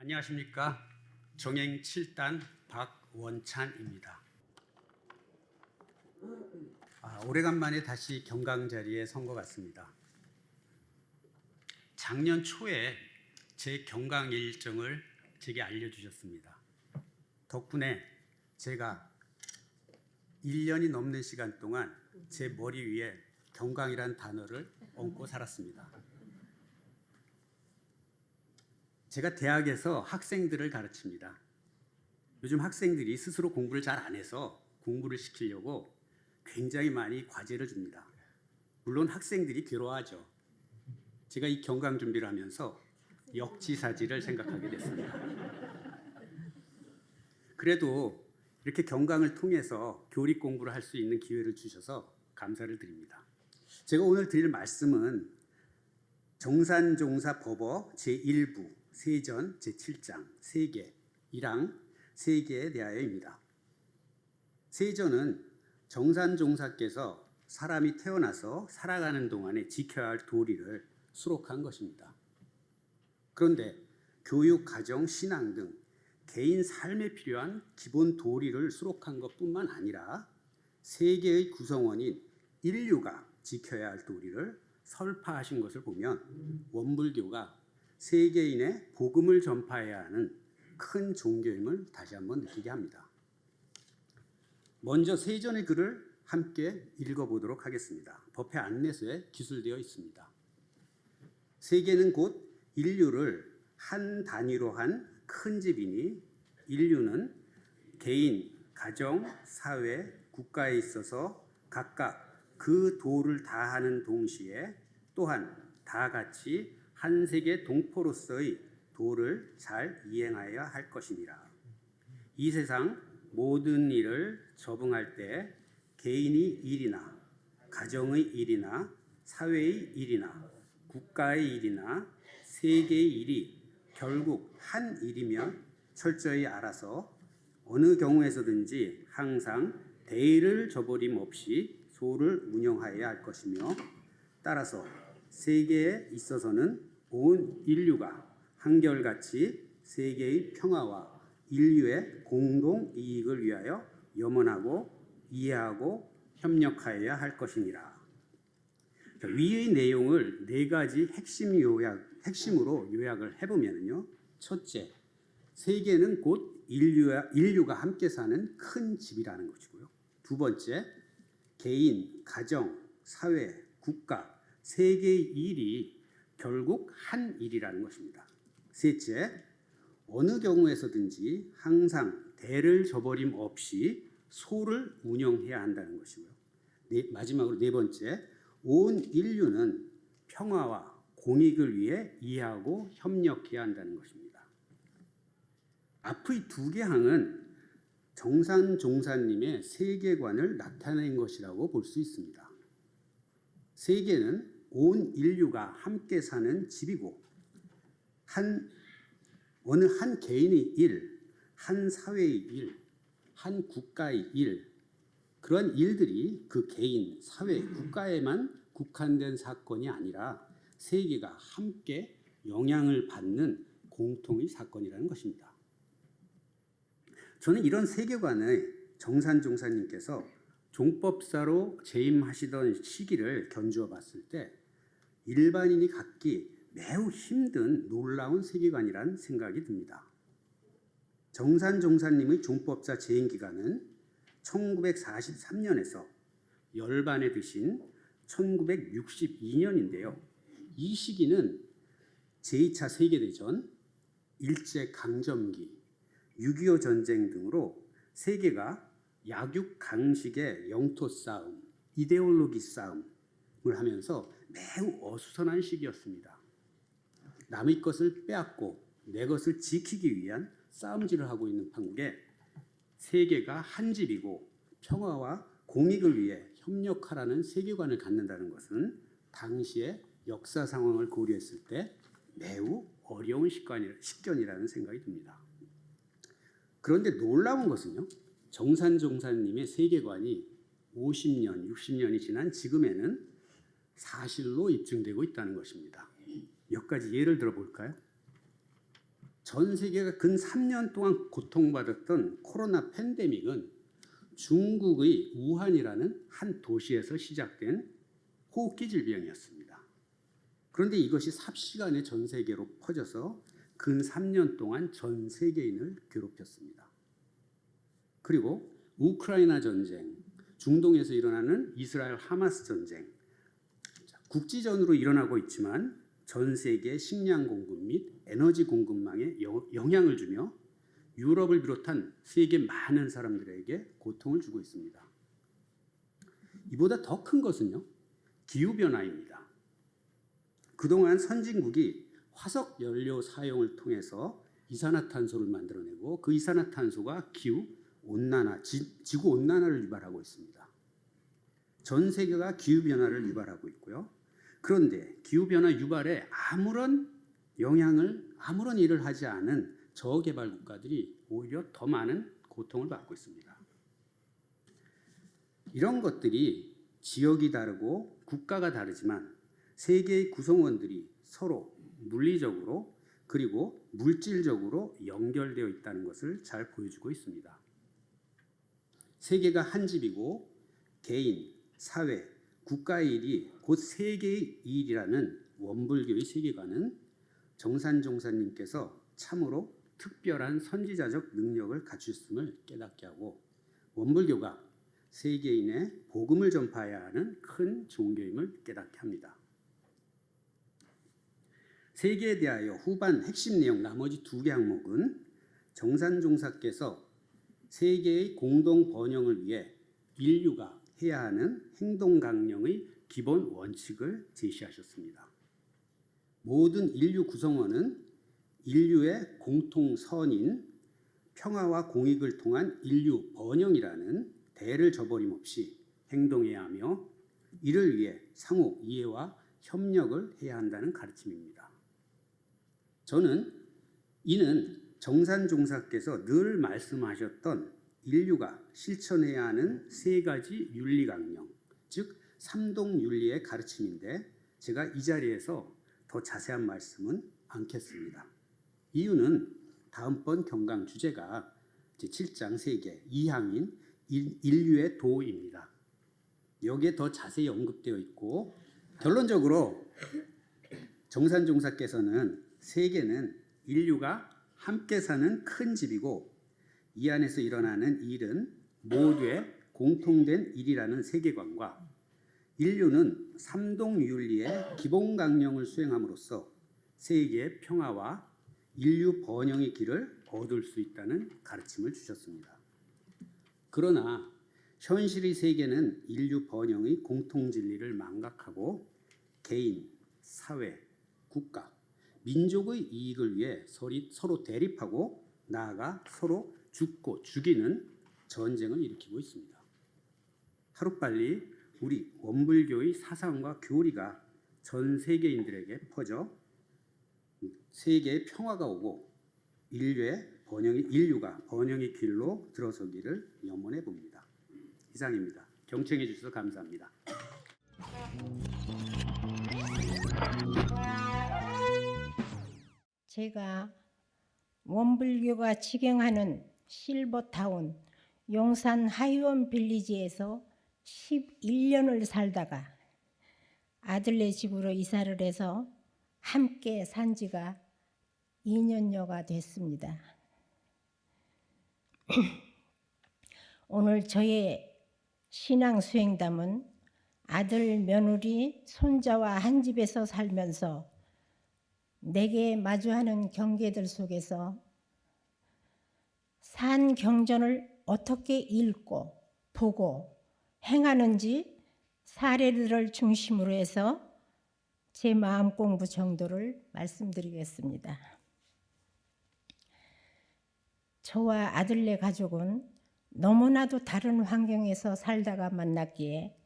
안녕하십니까. 정행 7단 박원찬입니다. 오래간만에 다시 경강 자리에 선 것 같습니다. 작년 초에 제 경강 일정을 제게 알려주셨습니다. 덕분에 제가 1년이 넘는 시간 동안 제 머리 위에 경강이란 단어를 얹고 살았습니다. 제가 대학에서 학생들을 가르칩니다. 요즘 학생들이 스스로 공부를 잘 안 해서 공부를 시키려고 굉장히 많이 과제를 줍니다. 물론 학생들이 괴로워하죠. 제가 이 경강 준비를 하면서 역지사지를 생각하게 됐습니다. 그래도 이렇게 경강을 통해서 교리 공부를 할 수 있는 기회를 주셔서 감사를 드립니다. 제가 오늘 드릴 말씀은 정산종사 법어 제1부 세전 제7장 세계 1항 세계에 대하여입니다. 세전은 정산종사께서 사람이 태어나서 살아가는 동안에 지켜야 할 도리를 수록한 것입니다. 그런데 교육, 가정, 신앙 등 개인 삶에 필요한 기본 도리를 수록한 것뿐만 아니라 세계의 구성원인 인류가 지켜야 할 도리를 설파하신 것을 보면 원불교가 세계인의 복음을 전파해야 하는 큰 종교임을 다시 한번 느끼게 합니다. 먼저 세전의 글을 함께 읽어보도록 하겠습니다. 법회 안내서에 기술되어 있습니다. 세계는 곧 인류를 한 단위로 한 큰 집이니 인류는 개인, 가정, 사회, 국가에 있어서 각각 그 도를 다하는 동시에 또한 다 같이 한 세계 동포로서의 도를 잘 이행하여야 할 것이니라. 이 세상 모든 일을 적응할 때 개인의 일이나 가정의 일이나 사회의 일이나 국가의 일이나 세계의 일이 결국 한 일이면 철저히 알아서 어느 경우에서든지 항상 대의를 저버림 없이 소를 운영하여야 할 것이며 따라서 세계에 있어서는 온 인류가 한결같이 세계의 평화와 인류의 공동 이익을 위하여 염원하고 이해하고 협력하여야 할 것이니라. 위의 내용을 네 가지 핵심으로 요약을 해보면요. 첫째, 세계는 곧 인류가 함께 사는 큰 집이라는 것이고요. 두 번째, 개인, 가정, 사회, 국가, 세계의 일이 결국 한 일이라는 것입니다. 셋째, 어느 경우에서든지 항상 대를 저버림 없이 소를 운영해야 한다는 것이고요. 마지막으로 네 번째, 온 인류는 평화와 공익을 위해 이해하고 협력해야 한다는 것입니다. 앞의 두 개 항은 정산종사님의 세계관을 나타낸 것이라고 볼 수 있습니다. 세계는 온 인류가 함께 사는 집이고 어느 한 개인의 일, 한 사회의 일, 한 국가의 일, 그런 일들이 그 개인, 사회, 국가에만 국한된 사건이 아니라 세계가 함께 영향을 받는 공통의 사건이라는 것입니다. 저는 이런 세계관을 정산종사님께서 종법사로 재임하시던 시기를 견주어 봤을 때 일반인이 갖기 매우 힘든 놀라운 세계관이라는 생각이 듭니다. 정산종사님의 종법사 재임 기간은 1943년에서 열반에 드신 1962년인데요. 이 시기는 제2차 세계대전, 일제강점기, 6.25 전쟁 등으로 세계가 약육강식의 영토 싸움, 이데올로기 싸움을 하면서 매우 어수선한 시기였습니다. 남의 것을 빼앗고 내 것을 지키기 위한 싸움질을 하고 있는 판국에 세계가 한 집이고 평화와 공익을 위해 협력하라는 세계관을 갖는다는 것은 당시의 역사 상황을 고려했을 때 매우 어려운 식견이라는 생각이 듭니다. 그런데 놀라운 것은요. 정산종사님의 세계관이 50년, 60년이 지난 지금에는 사실로 입증되고 있다는 것입니다. 몇 가지 예를 들어볼까요? 전 세계가 근 3년 동안 고통받았던 코로나 팬데믹은 중국의 우한이라는 한 도시에서 시작된 호흡기 질병이었습니다. 그런데 이것이 삽시간에 전 세계로 퍼져서 근 3년 동안 전 세계인을 괴롭혔습니다. 그리고 우크라이나 전쟁, 중동에서 일어나는 이스라엘 하마스 전쟁, 국지전으로 일어나고 있지만 전 세계 식량 공급 및 에너지 공급망에 영향을 주며 유럽을 비롯한 세계 많은 사람들에게 고통을 주고 있습니다. 이보다 더 큰 것은요, 기후변화입니다. 그동안 선진국이 화석 연료 사용을 통해서 이산화탄소를 만들어내고 그 이산화탄소가 기후 온난화, 지구 온난화를 유발하고 있습니다. 전 세계가 기후 변화를 유발하고 있고요. 그런데 기후 변화 유발에 아무런 일을 하지 않은 저개발 국가들이 오히려 더 많은 고통을 받고 있습니다. 이런 것들이 지역이 다르고 국가가 다르지만 세계의 구성원들이 서로 물리적으로 그리고 물질적으로 연결되어 있다는 것을 잘 보여주고 있습니다. 세계가 한 집이고 개인, 사회, 국가의 일이 곧 세계의 일이라는 원불교의 세계관은 정산종사님께서 참으로 특별한 선지자적 능력을 갖추었음을 깨닫게 하고 원불교가 세계인의 복음을 전파해야 하는 큰 종교임을 깨닫게 합니다. 세계에 대하여 후반 핵심 내용 나머지 2개 항목은 정산종사께서 세계의 공동 번영을 위해 인류가 해야 하는 행동 강령의 기본 원칙을 제시하셨습니다. 모든 인류 구성원은 인류의 공통선인 평화와 공익을 통한 인류 번영이라는 대를 저버림 없이 행동해야 하며 이를 위해 상호 이해와 협력을 해야 한다는 가르침입니다. 저는 이는 정산종사께서 늘 말씀하셨던 인류가 실천해야 하는 3가지 윤리강령, 즉 삼동윤리의 가르침인데 제가 이 자리에서 더 자세한 말씀은 않겠습니다. 이유는 다음번 경강 주제가 제7장 세계 2항인 인류의 도입니다. 여기에 더 자세히 언급되어 있고 결론적으로 정산종사께서는 세계는 인류가 함께 사는 큰 집이고 이 안에서 일어나는 일은 모두의 공통된 일이라는 세계관과 인류는 삼동윤리의 기본 강령을 수행함으로써 세계의 평화와 인류 번영의 길을 얻을 수 있다는 가르침을 주셨습니다. 그러나 현실의 세계는 인류 번영의 공통진리를 망각하고 개인, 사회, 국가, 민족의 이익을 위해 서로 대립하고 나아가 서로 죽고 죽이는 전쟁을 일으키고 있습니다. 하루빨리 우리 원불교의 사상과 교리가 전 세계인들에게 퍼져 세계의 평화가 오고 인류가 번영의 길로 들어서기를 염원해 봅니다. 이상입니다. 경청해 주셔서 감사합니다. 제가 원불교가 직행하는 실버타운 용산 하이원 빌리지에서 11년을 살다가 아들네 집으로 이사를 해서 함께 산 지가 2년여가 됐습니다. 오늘 저의 신앙 수행담은 아들, 며느리, 손자와 한 집에서 살면서 내게 마주하는 경계들 속에서 산 경전을 어떻게 읽고 보고 행하는지 사례들을 중심으로 해서 제 마음 공부 정도를 말씀드리겠습니다. 저와 아들네 가족은 너무나도 다른 환경에서 살다가 만났기에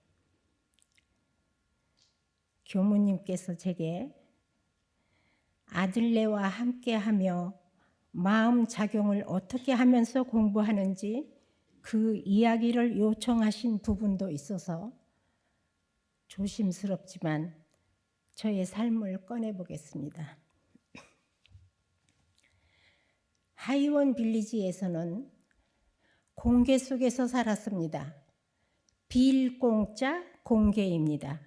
교무님께서 제게 아들네와 함께하며 마음 작용을 어떻게 하면서 공부하는지 그 이야기를 요청하신 부분도 있어서 조심스럽지만 저의 삶을 꺼내보겠습니다. 하이원 빌리지에서는 공개 속에서 살았습니다. 빌공짜 공개입니다.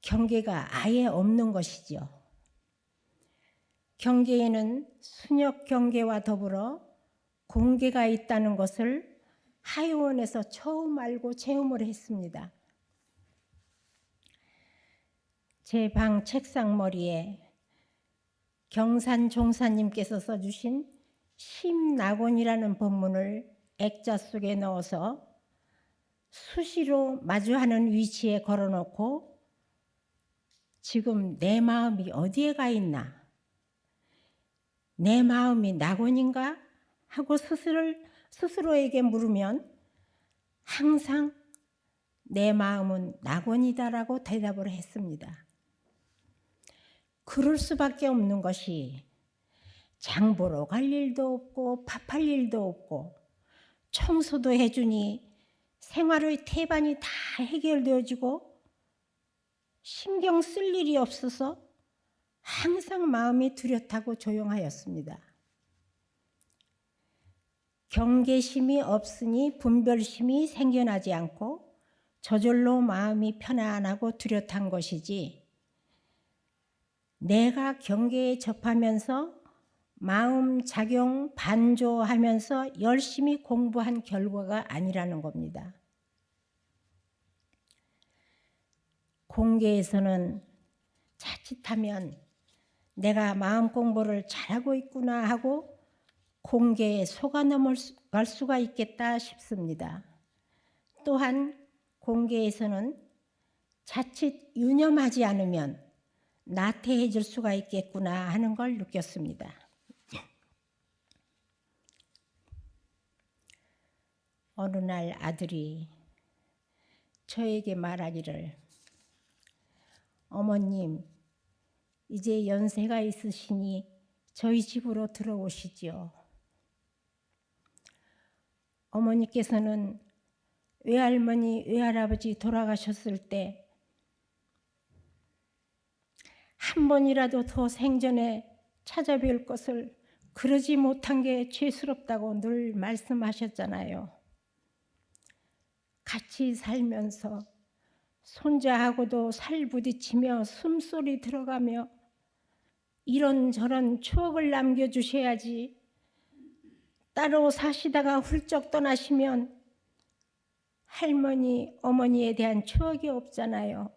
경계가 아예 없는 것이죠. 경계에는 순역 경계와 더불어 공계가 있다는 것을 하이원에서 처음 알고 체험을 했습니다. 제 방 책상머리에 경산 종사님께서 써주신 심낙원이라는 법문을 액자 속에 넣어서 수시로 마주하는 위치에 걸어놓고 지금 내 마음이 어디에 가 있나? 내 마음이 낙원인가? 하고 스스로에게 물으면 항상 내 마음은 낙원이다라고 대답을 했습니다. 그럴 수밖에 없는 것이 장 보러 갈 일도 없고 밥할 일도 없고 청소도 해주니 생활의 태반이 다 해결되어지고 신경 쓸 일이 없어서 항상 마음이 뚜렷하고 조용하였습니다. 경계심이 없으니 분별심이 생겨나지 않고 저절로 마음이 편안하고 뚜렷한 것이지 내가 경계에 접하면서 마음 작용 반조하면서 열심히 공부한 결과가 아니라는 겁니다. 공계에서는 자칫하면 내가 마음 공부를 잘하고 있구나 하고 공계에 속아 넘어갈 수가 있겠다 싶습니다. 또한 공계에서는 자칫 유념하지 않으면 나태해질 수가 있겠구나 하는 걸 느꼈습니다. 어느 날 아들이 저에게 말하기를 어머님 이제 연세가 있으시니 저희 집으로 들어오시지요. 어머니께서는 외할머니 외할아버지 돌아가셨을 때 한 번이라도 더 생전에 찾아뵐 것을 그러지 못한 게 죄스럽다고 늘 말씀하셨잖아요. 같이 살면서 손자하고도 살 부딪히며 숨소리 들어가며 이런저런 추억을 남겨주셔야지 따로 사시다가 훌쩍 떠나시면 할머니, 어머니에 대한 추억이 없잖아요.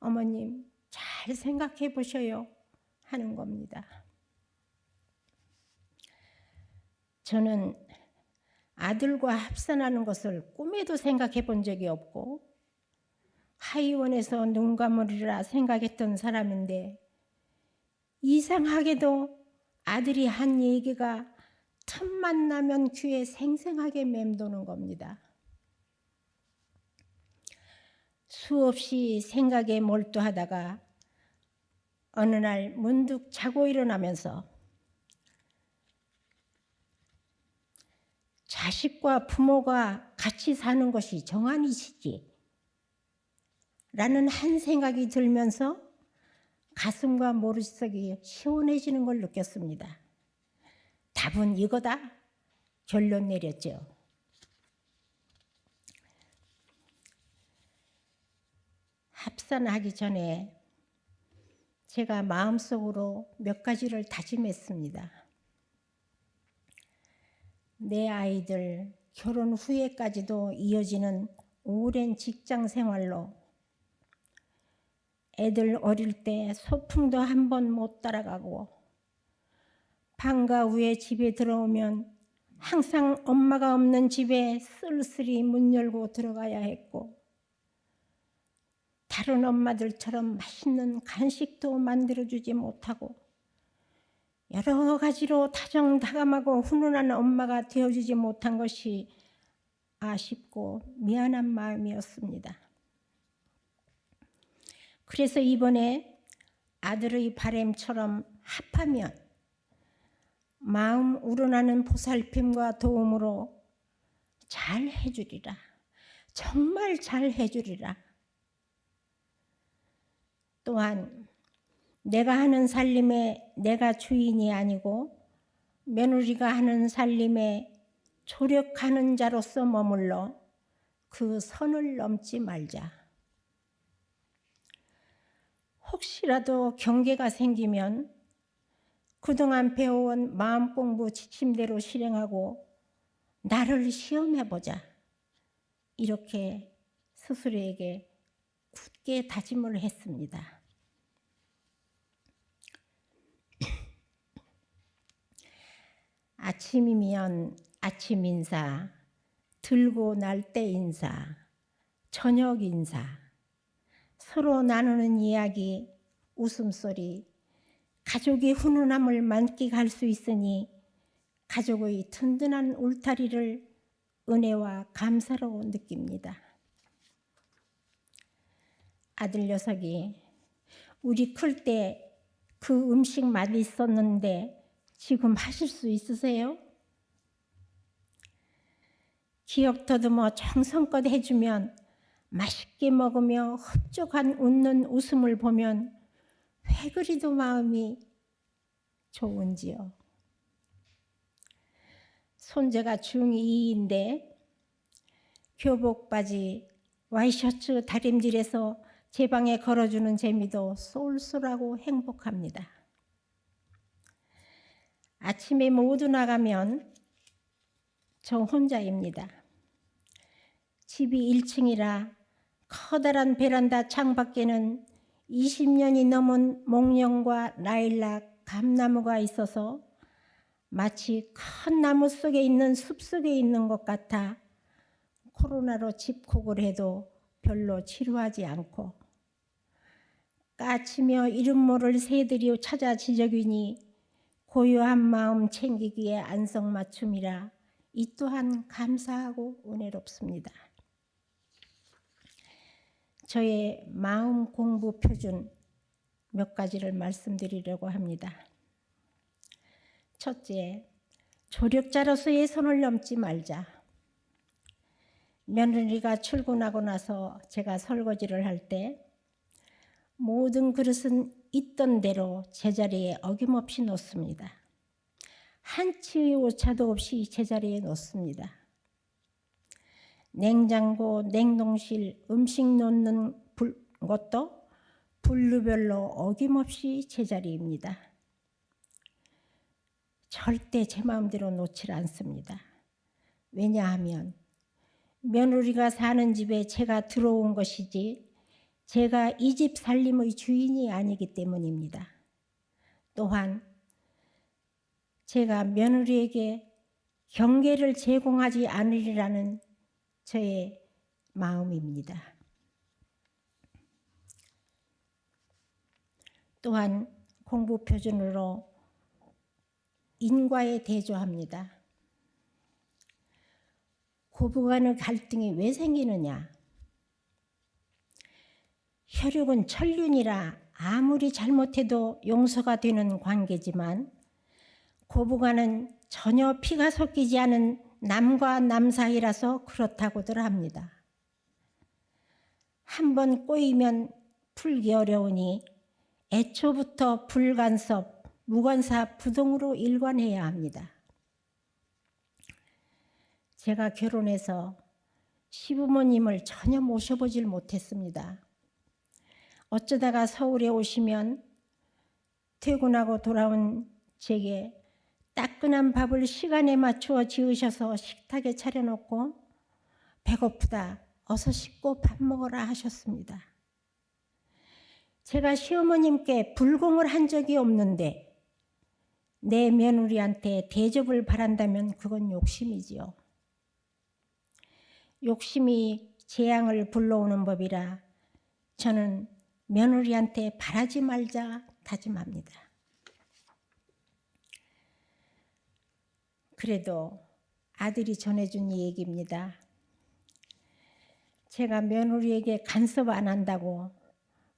어머님 잘 생각해 보셔요 하는 겁니다. 저는 아들과 합산하는 것을 꿈에도 생각해 본 적이 없고 하이원에서 눈 감으리라 생각했던 사람인데 이상하게도 아들이 한 얘기가 틈만 나면 귀에 생생하게 맴도는 겁니다. 수없이 생각에 몰두하다가 어느 날 문득 자고 일어나면서 자식과 부모가 같이 사는 것이 정한이시지 라는 한 생각이 들면서 가슴과 머릿속이 시원해지는 걸 느꼈습니다. 답은 이거다 결론 내렸죠. 합산하기 전에 제가 마음속으로 몇 가지를 다짐했습니다. 내 아이들 결혼 후에까지도 이어지는 오랜 직장 생활로 애들 어릴 때 소풍도 한 번 못 따라가고 방과 후에 집에 들어오면 항상 엄마가 없는 집에 쓸쓸히 문 열고 들어가야 했고 다른 엄마들처럼 맛있는 간식도 만들어주지 못하고 여러 가지로 다정다감하고 훈훈한 엄마가 되어주지 못한 것이 아쉽고 미안한 마음이었습니다. 그래서 이번에 아들의 바람처럼 합하면 마음 우러나는 보살핌과 도움으로 잘 해주리라. 정말 잘 해주리라. 또한 내가 하는 살림에 내가 주인이 아니고 며느리가 하는 살림에 조력하는 자로서 머물러 그 선을 넘지 말자. 혹시라도 경계가 생기면 그동안 배워온 마음 공부 지침대로 실행하고 나를 시험해보자. 이렇게 스스로에게 굳게 다짐을 했습니다. 아침이면 아침 인사, 들고 날 때 인사, 저녁 인사, 서로 나누는 이야기, 웃음소리, 가족의 훈훈함을 만끽할 수 있으니 가족의 든든한 울타리를 은혜와 감사로 느낍니다. 아들 녀석이 우리 클 때 그 음식 맛있었는데 지금 하실 수 있으세요? 기억 더듬어 정성껏 해주면 맛있게 먹으며 흡족한 웃는 웃음을 보면 왜 그리도 마음이 좋은지요. 손자가 중2인데 교복 바지, 와이셔츠 다림질해서 제 방에 걸어주는 재미도 쏠쏠하고 행복합니다. 아침에 모두 나가면 저 혼자입니다. 집이 1층이라 커다란 베란다 창밖에는 20년이 넘은 목련과 라일락, 감나무가 있어서 마치 큰 나무 속에 있는 숲속에 있는 것 같아 코로나로 집콕을 해도 별로 지루하지 않고 까치며 이름 모를 새들이 찾아 지저귀니 고요한 마음 챙기기에 안성맞춤이라 이 또한 감사하고 은혜롭습니다. 저의 마음 공부 표준 몇 가지를 말씀드리려고 합니다. 첫째, 조력자로서의 선을 넘지 말자. 며느리가 출근하고 나서 제가 설거지를 할 때 모든 그릇은 있던 대로 제자리에 어김없이 놓습니다. 한 치의 오차도 없이 제자리에 놓습니다. 냉장고, 냉동실, 음식 놓는 것도 분류별로 어김없이 제자리입니다. 절대 제 마음대로 놓질 않습니다. 왜냐하면 며느리가 사는 집에 제가 들어온 것이지 제가 이 집 살림의 주인이 아니기 때문입니다. 또한 제가 며느리에게 경계를 제공하지 않으리라는 저의 마음입니다. 또한 공부 표준으로 인과에 대조합니다. 고부간의 갈등이 왜 생기느냐? 혈육은 천륜이라 아무리 잘못해도 용서가 되는 관계지만 고부간은 전혀 피가 섞이지 않은 남과 남 사이라서 그렇다고들 합니다. 한번 꼬이면 풀기 어려우니 애초부터 불간섭, 무관사 부동으로 일관해야 합니다. 제가 결혼해서 시부모님을 전혀 모셔보질 못했습니다. 어쩌다가 서울에 오시면 퇴근하고 돌아온 제게 따끈한 밥을 시간에 맞추어 지으셔서 식탁에 차려놓고 배고프다, 어서 씻고 밥 먹어라 하셨습니다. 제가 시어머님께 불공을 한 적이 없는데 내 며느리한테 대접을 바란다면 그건 욕심이지요. 욕심이 재앙을 불러오는 법이라 저는 며느리한테 바라지 말자 다짐합니다. 그래도 아들이 전해준 얘기입니다. 제가 며느리에게 간섭 안 한다고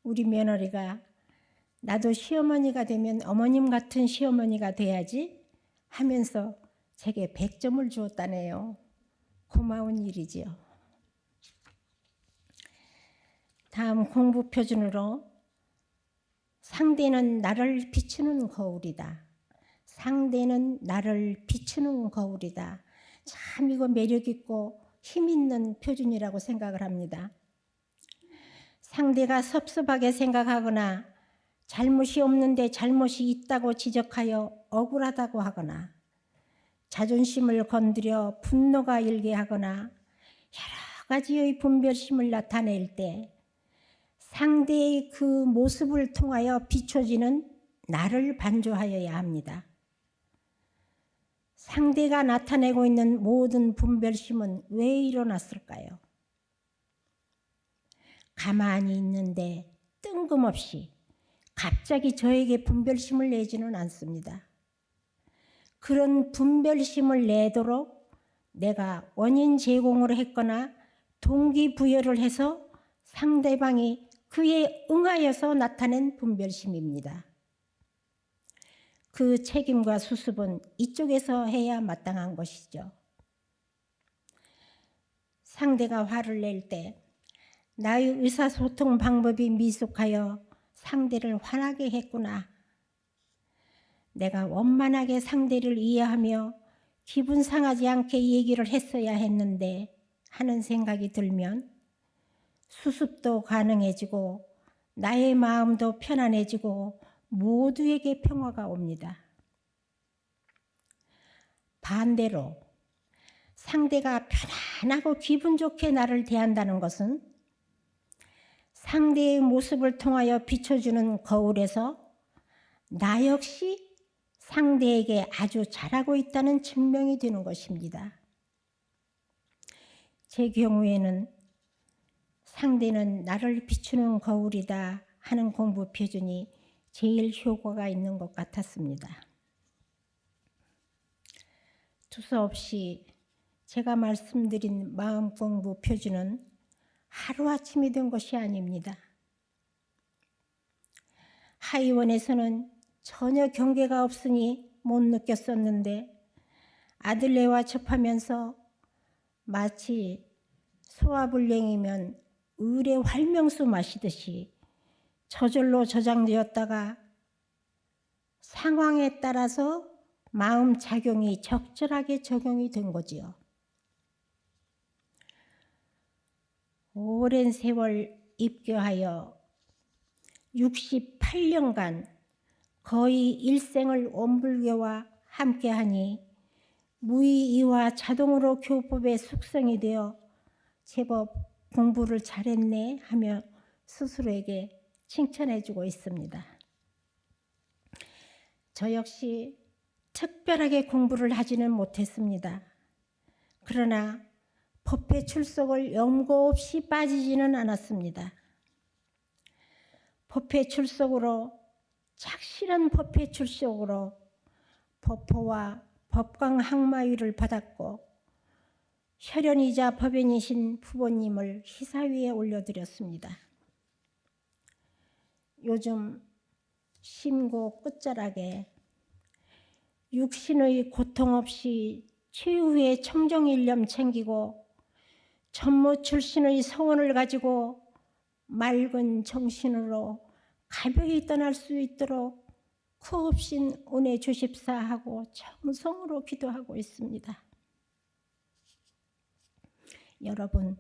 우리 며느리가 나도 시어머니가 되면 어머님 같은 시어머니가 돼야지 하면서 제게 100점을 주었다네요. 고마운 일이지요. 다음 공부 표준으로 상대는 나를 비추는 거울이다. 상대는 나를 비추는 거울이다. 참 이거 매력 있고 힘 있는 표준이라고 생각을 합니다. 상대가 섭섭하게 생각하거나 잘못이 없는데 잘못이 있다고 지적하여 억울하다고 하거나 자존심을 건드려 분노가 일게 하거나 여러 가지의 분별심을 나타낼 때 상대의 그 모습을 통하여 비춰지는 나를 반조하여야 합니다. 상대가 나타내고 있는 모든 분별심은 왜 일어났을까요? 가만히 있는데 뜬금없이 갑자기 저에게 분별심을 내지는 않습니다. 그런 분별심을 내도록 내가 원인 제공을 했거나 동기부여를 해서 상대방이 그에 응하여서 나타낸 분별심입니다. 그 책임과 수습은 이쪽에서 해야 마땅한 것이죠. 상대가 화를 낼 때 나의 의사소통 방법이 미숙하여 상대를 화나게 했구나. 내가 원만하게 상대를 이해하며 기분 상하지 않게 얘기를 했어야 했는데 하는 생각이 들면 수습도 가능해지고 나의 마음도 편안해지고 모두에게 평화가 옵니다. 반대로 상대가 편안하고 기분 좋게 나를 대한다는 것은 상대의 모습을 통하여 비춰주는 거울에서 나 역시 상대에게 아주 잘하고 있다는 증명이 되는 것입니다. 제 경우에는 상대는 나를 비추는 거울이다 하는 공부 표준이 제일 효과가 있는 것 같았습니다. 두서없이 제가 말씀드린 마음 공부 표준은 하루아침이 된 것이 아닙니다. 하이원에서는 전혀 경계가 없으니 못 느꼈었는데 아들네와 접하면서 마치 소화불량이면 을의 활명수 마시듯이 저절로 저장되었다가 상황에 따라서 마음 작용이 적절하게 적용이 된 거지요. 오랜 세월 입교하여 68년간 거의 일생을 원불교와 함께하니 무의이와 자동으로 교법에 숙성이 되어 제법 공부를 잘했네 하며 스스로에게 칭찬해주고 있습니다. 저 역시 특별하게 공부를 하지는 못했습니다. 그러나 법회 출석을 염고 없이 빠지지는 않았습니다. 법회 출석으로 착실한 법회 출석으로 법호와 법광 항마위를 받았고 혈연이자 법연이신 부모님을 희사위에 올려드렸습니다. 요즘 심고 끝자락에 육신의 고통 없이 최후의 청정일념 챙기고 전무 출신의 성원을 가지고 맑은 정신으로 가벼이 떠날 수 있도록 구없인 은혜 주십사 하고 정성으로 기도하고 있습니다. 여러분,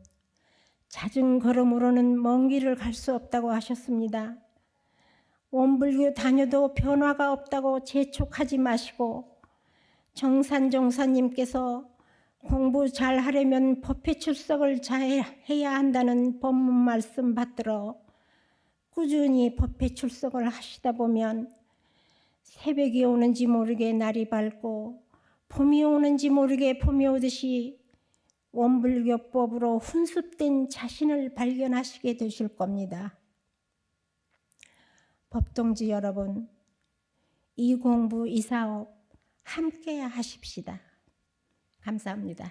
잦은 걸음으로는 먼 길을 갈 수 없다고 하셨습니다. 원불교 다녀도 변화가 없다고 재촉하지 마시고 정산종사님께서 공부 잘 하려면 법회 출석을 잘 해야 한다는 법문 말씀 받들어 꾸준히 법회 출석을 하시다 보면 새벽이 오는지 모르게 날이 밝고 봄이 오는지 모르게 봄이 오듯이 원불교법으로 훈습된 자신을 발견하시게 되실 겁니다. 법동지 여러분, 이 공부, 이 사업 함께 하십시다. 감사합니다.